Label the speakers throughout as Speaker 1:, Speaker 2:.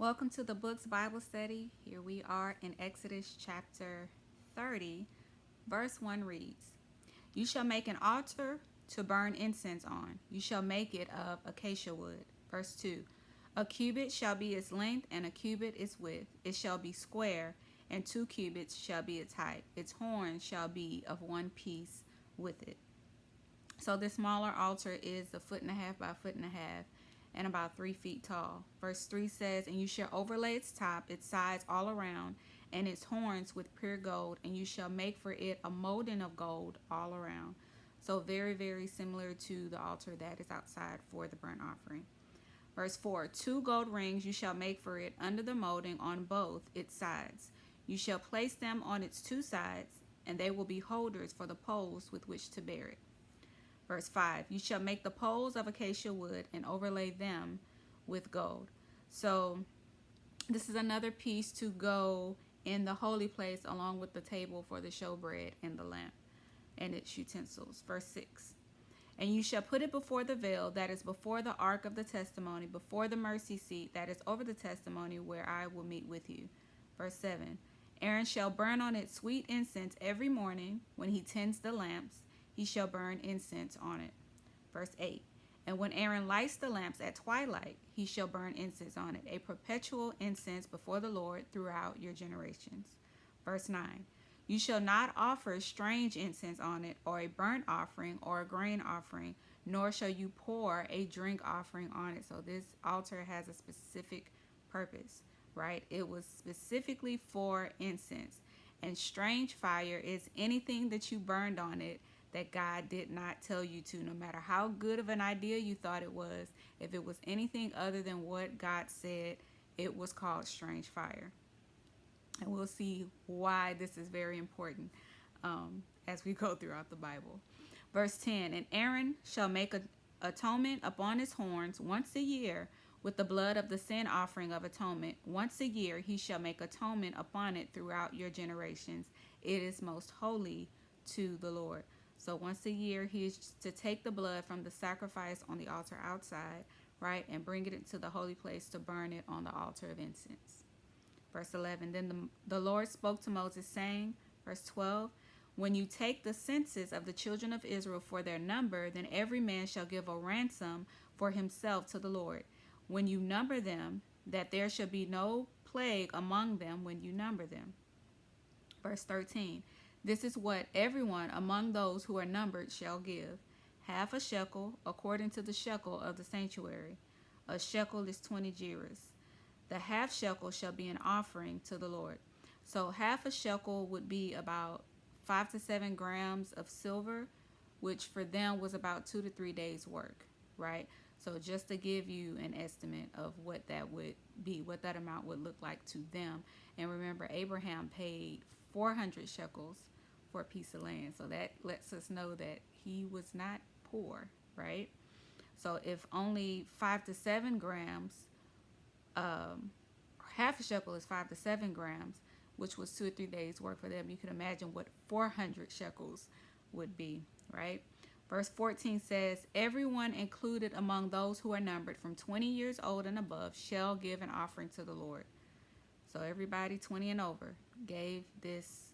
Speaker 1: Welcome to the Books Bible Study. Here we are in Exodus chapter 30, verse 1 reads, You shall make an altar to burn incense on. You shall make it of acacia wood. Verse 2, A cubit shall be its length, and a cubit its width. It shall be square, and 2 cubits shall be its height. Its horn shall be of one piece with it. So this smaller altar is a foot and a half by a foot and a half and about 3 feet tall. Verse 3 says, And you shall overlay its top, its sides all around, and its horns with pure gold, and you shall make for it a molding of gold all around. So very, very similar to the altar that is outside for the burnt offering. Verse 4, 2 gold rings you shall make for it under the molding on both its sides. You shall place them on its 2 sides, and they will be holders for the poles with which to bear it. Verse 5, You shall make the poles of acacia wood and overlay them with gold. So this is another piece to go in the holy place along with the table for the showbread and the lamp and its utensils. Verse 6, And you shall put it before the veil that is before the ark of the testimony, before the mercy seat that is over the testimony, where I will meet with you. Verse 7, Aaron shall burn on it sweet incense every morning when he tends the lamps. He shall burn incense on it. Verse 8, And when Aaron lights the lamps at twilight, he shall burn incense on it, a perpetual incense before the Lord throughout your generations. Verse 9, You shall not offer strange incense on it, or a burnt offering, or a grain offering, nor shall you pour a drink offering on it. So this altar has a specific purpose, right? It was specifically for incense. And strange fire is anything that you burned on it that God did not tell you to, no matter how good of an idea you thought it was. If it was anything other than what God said, it was called strange fire. And we'll see why this is very important as we go throughout the Bible. Verse 10, And Aaron shall make atonement upon his horns once a year with the blood of the sin offering of atonement. Once a year he shall make atonement upon it throughout your generations. It is most holy to the Lord. So once a year he is to take the blood from the sacrifice on the altar outside, right, and bring it into the holy place to burn it on the altar of incense. Verse 11, Then the Lord spoke to Moses, saying, verse 12, When you take the census of the children of Israel for their number, then every man shall give a ransom for himself to the Lord. When you number them, that there shall be no plague among them when you number them. Verse 13, This is what everyone among those who are numbered shall give: half a shekel according to the shekel of the sanctuary. A shekel is 20 gerahs. The half shekel shall be an offering to the Lord. So half a shekel would be about 5 to 7 grams of silver, which for them was about 2 to 3 days work, right? So just to give you an estimate of what that would be, what that amount would look like to them. And remember, Abraham paid 400 shekels for a piece of land. So that lets us know that he was not poor, right? So if only 5 to 7 grams, half a shekel is 5 to 7 grams, which was 2 or 3 days work for them. You can imagine what 400 shekels would be, right? Verse 14 says, Everyone included among those who are numbered from 20 years old and above shall give an offering to the Lord. So everybody 20 and over gave this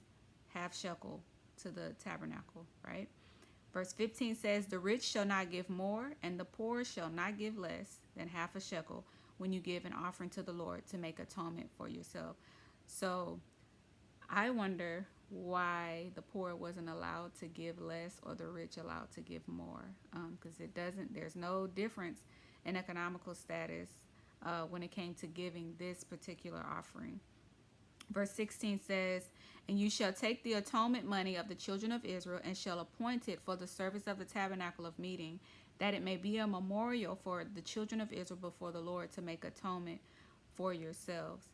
Speaker 1: half shekel to the tabernacle, right? Verse 15 says, The rich shall not give more, and the poor shall not give less than half a shekel when you give an offering to the Lord to make atonement for yourself. So I wonder why the poor wasn't allowed to give less or the rich allowed to give more, because there's no difference in economical status when it came to giving this particular offering. Verse 16 says, And you shall take the atonement money of the children of Israel and shall appoint it for the service of the tabernacle of meeting, that it may be a memorial for the children of Israel before the Lord to make atonement for yourselves.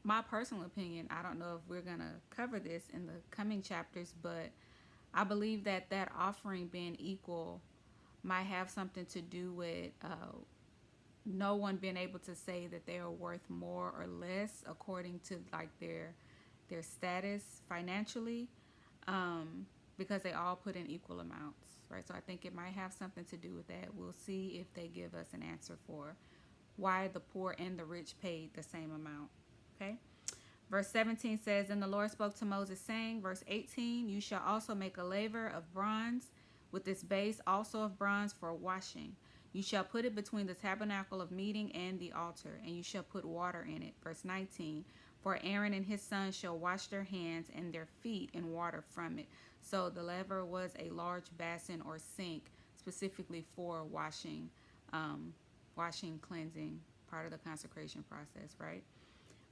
Speaker 1: My personal opinion, I don't know if we're going to cover this in the coming chapters, but I believe that that offering being equal might have something to do with no one being able to say that they are worth more or less according to like their status financially, because they all put in equal amounts, right? So I think it might have something to do with that. We'll see if they give us an answer for why the poor and the rich paid the same amount. Okay. Verse 17 says, And the Lord spoke to Moses, saying, verse 18, You shall also make a laver of bronze, with its base also of bronze for washing. You shall put it between the tabernacle of meeting and the altar, and you shall put water in it. Verse 19, For Aaron and his sons shall wash their hands and their feet in water from it. So the laver was a large basin or sink, specifically for washing, cleansing, part of the consecration process, right?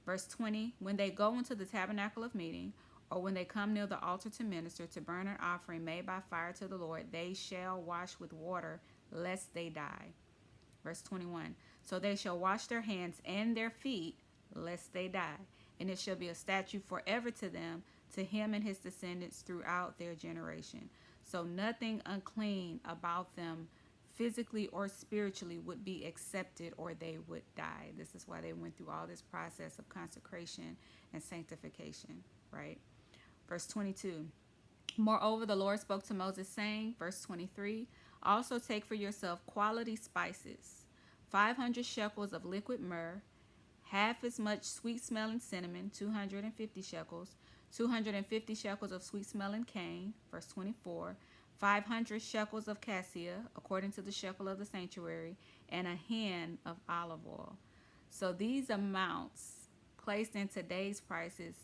Speaker 1: Verse 20, When they go into the tabernacle of meeting, or when they come near the altar to minister, to burn an offering made by fire to the Lord, they shall wash with water, lest they die. Verse 21, So they shall wash their hands and their feet, lest they die. And it shall be a statute forever to them, to him and his descendants throughout their generation. So nothing unclean about them, physically or spiritually, would be accepted, or they would die. This is why they went through all this process of consecration and sanctification, right? Verse 22, Moreover, the Lord spoke to Moses, saying, verse 23, Also take for yourself quality spices, 500 shekels of liquid myrrh, half as much sweet-smelling cinnamon, 250 shekels, 250 shekels of sweet-smelling cane, verse 24, 500 shekels of cassia, according to the shekel of the sanctuary, and a hin of olive oil. So these amounts, placed in today's prices,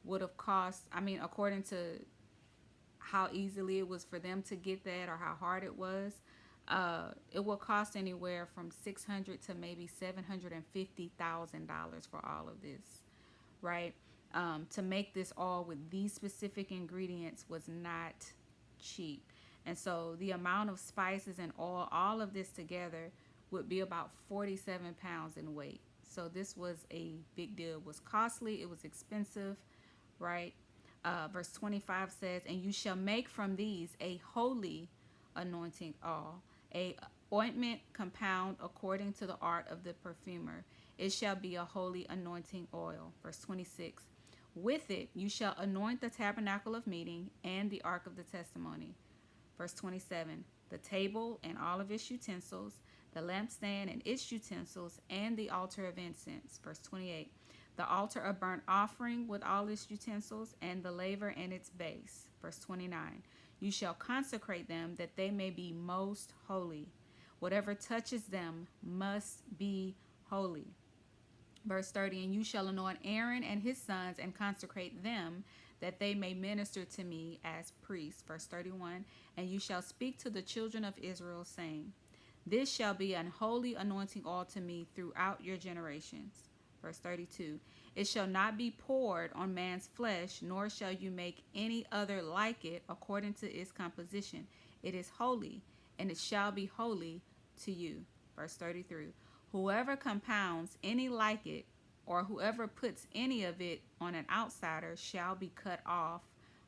Speaker 1: would have cost, according to how easily it was for them to get that, or how hard it was, it will cost anywhere from $600,000 to maybe $750,000 for all of this, right? To make this all with these specific ingredients was not cheap. And so the amount of spices and oil, all of this together, would be about 47 pounds in weight. So this was a big deal. It was costly. It was expensive, right? Verse 25 says, And you shall make from these a holy anointing oil, a ointment compound according to the art of the perfumer. It shall be a holy anointing oil. Verse 26, With it you shall anoint the tabernacle of meeting and the ark of the testimony. Verse 27, The table and all of its utensils, the lampstand and its utensils, and the altar of incense. Verse 28, The altar of burnt offering with all its utensils, and the laver and its base. Verse 29, You shall consecrate them, that they may be most holy. Whatever touches them must be holy. Verse 30, And you shall anoint Aaron and his sons, and consecrate them, that they may minister to me as priests. Verse 31, And you shall speak to the children of Israel, saying, This shall be an holy anointing oil to me throughout your generations. Verse 32, It shall not be poured on man's flesh, nor shall you make any other like it according to its composition. It is holy, and it shall be holy to you. Verse 33, Whoever compounds any like it, or whoever puts any of it on an outsider, shall be cut off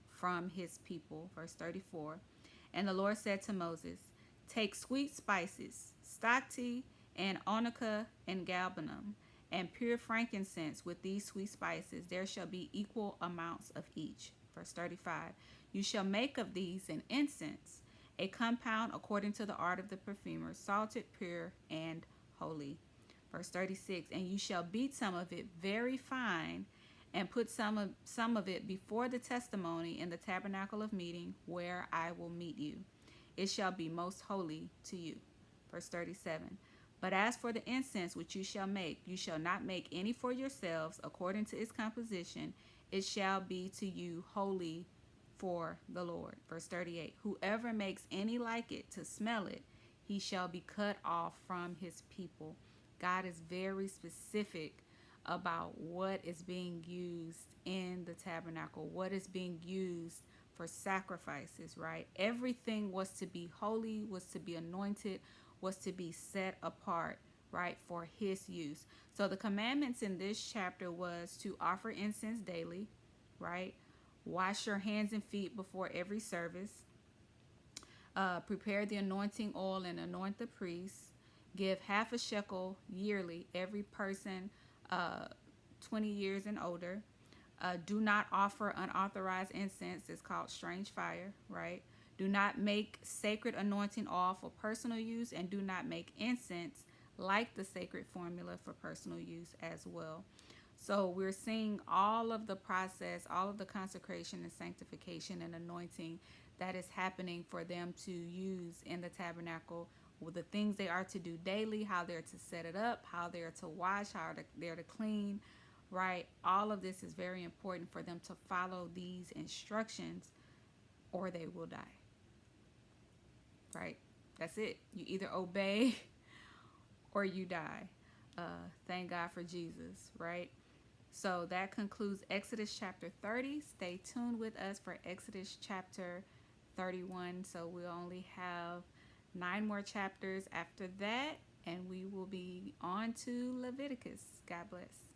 Speaker 1: from his people. Verse 34, And the Lord said to Moses, Take sweet spices, stacte, and onycha, and galbanum, and pure frankincense with these sweet spices. There shall be equal amounts of each. Verse 35, You shall make of these an incense, a compound according to the art of the perfumer, salted, pure, and holy. Verse 36, And you shall beat some of it very fine, and put some of it before the testimony in the tabernacle of meeting, where I will meet you. It shall be most holy to you. Verse 37, But as for the incense which you shall make, you shall not make any for yourselves according to its composition. It shall be to you holy for the Lord. Verse 38, Whoever makes any like it to smell it, he shall be cut off from his people. God is very specific about what is being used in the tabernacle, what is being used for sacrifices, right? Everything was to be holy, was to be anointed, was to be set apart, right, for his use. So the commandments in this chapter was to offer incense daily, right? Wash your hands and feet before every service. Prepare the anointing oil and anoint the priests. Give half a shekel yearly, every person 20 years and older. Do not offer unauthorized incense. It's called strange fire, right? Do not make sacred anointing oil for personal use, and do not make incense like the sacred formula for personal use as well. So we're seeing all of the process, all of the consecration and sanctification and anointing that is happening for them to use in the tabernacle, with the things they are to do daily, how they're to set it up, how they're to wash, they're to clean, right? All of this is very important for them to follow these instructions or they will die, right? That's it. You either obey or you die. Thank God for Jesus, right? So that concludes Exodus chapter 30. Stay tuned with us for Exodus chapter 31. So we'll only have 9 more chapters after that, and we will be on to Leviticus. God bless.